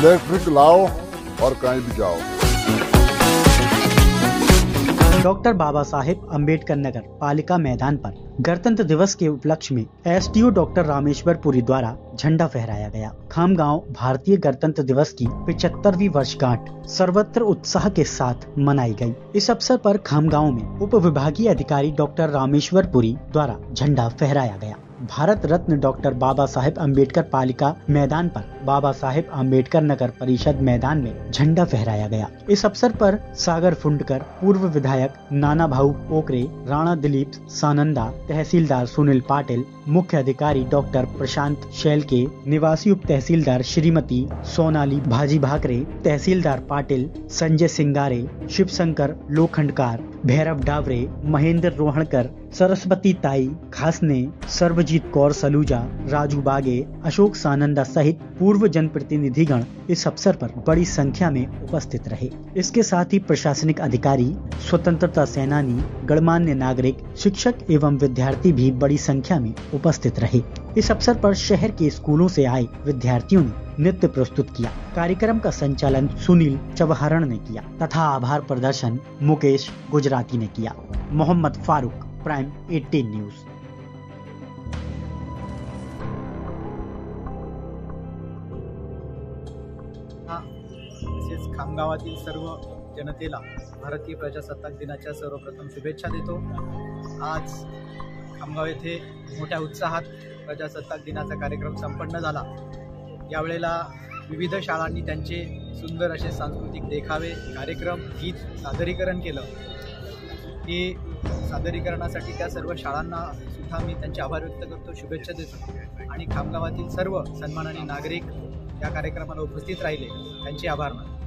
Electric लाओ और कहीं भी जाओ। डॉक्टर बाबा साहेब अम्बेडकर नगर पालिका मैदान पर गणतंत्र दिवस के उपलक्ष्य में एसडीओ डॉक्टर रामेश्वर पुरी द्वारा झंडा फहराया गया। खामगांव भारतीय गणतंत्र दिवस की 75वीं वर्षगांठ सर्वत्र उत्साह के साथ मनाई गई। इस अवसर पर खामगांव में उप विभागीय अधिकारी डॉक्टर रामेश्वर पुरी द्वारा झंडा फहराया गया। भारत रत्न डॉक्टर बाबा साहेब अम्बेडकर पालिका मैदान पर बाबा साहेब अम्बेडकर नगर परिषद मैदान में झंडा फहराया गया। इस अवसर पर सागर फुंडकर, पूर्व विधायक नाना भाऊ ओकरे, राणा दिलीप सानंदा, तहसीलदार सुनील पाटिल, मुख्य अधिकारी डॉक्टर प्रशांत शेलके, निवासी उप तहसीलदार श्रीमती सोनाली भाजी भाकरे, तहसीलदार पाटिल, संजय सिंगारे, शिवशंकर लोखंडकार, भैरव डावरे, महेंद्र रोहणकर, सरस्वती ताई खासने, सर्वजीत कौर सलूजा, राजू बागे, अशोक सानंदा सहित पूर्व जनप्रतिनिधिगण इस अवसर पर बड़ी संख्या में उपस्थित रहे। इसके साथ ही प्रशासनिक अधिकारी, स्वतंत्रता सेनानी, गणमान्य नागरिक, शिक्षक एवं विद्यार्थी भी बड़ी संख्या में उपस्थित रहे। इस अवसर पर शहर के स्कूलों से आए विद्यार्थियों ने नृत्य प्रस्तुत किया। कार्यक्रम का संचालन सुनील चौहारण ने किया तथा आभार प्रदर्शन मुकेश गुजराती ने किया। Mohammad Farooq, prime 18 news. तसेच खामगावातील सर्व जनतेला भारतीय प्रजासत्ताक दिनाच्या सर्वप्रथम शुभेच्छा देतो। आज खामगाव येथे मोठ्या उत्साहात प्रजासत्ताक दिनाचा कार्यक्रम संपन्न झाला। यावेळेला विविध शाळांनी त्यांचे सुंदर असे सांस्कृतिक देखावे, कार्यक्रम, गीत सादरीकरण केलं। हे सादरीकरणासाठी त्या सर्व शाळांना सुद्धा मी त्यांचे आभार व्यक्त करतो, शुभेच्छा देतो आणि खामगावातील सर्व सन्माननीय नागरिक या कार्यक्रमाला उपस्थित राहिले त्यांचे आभार मानतो।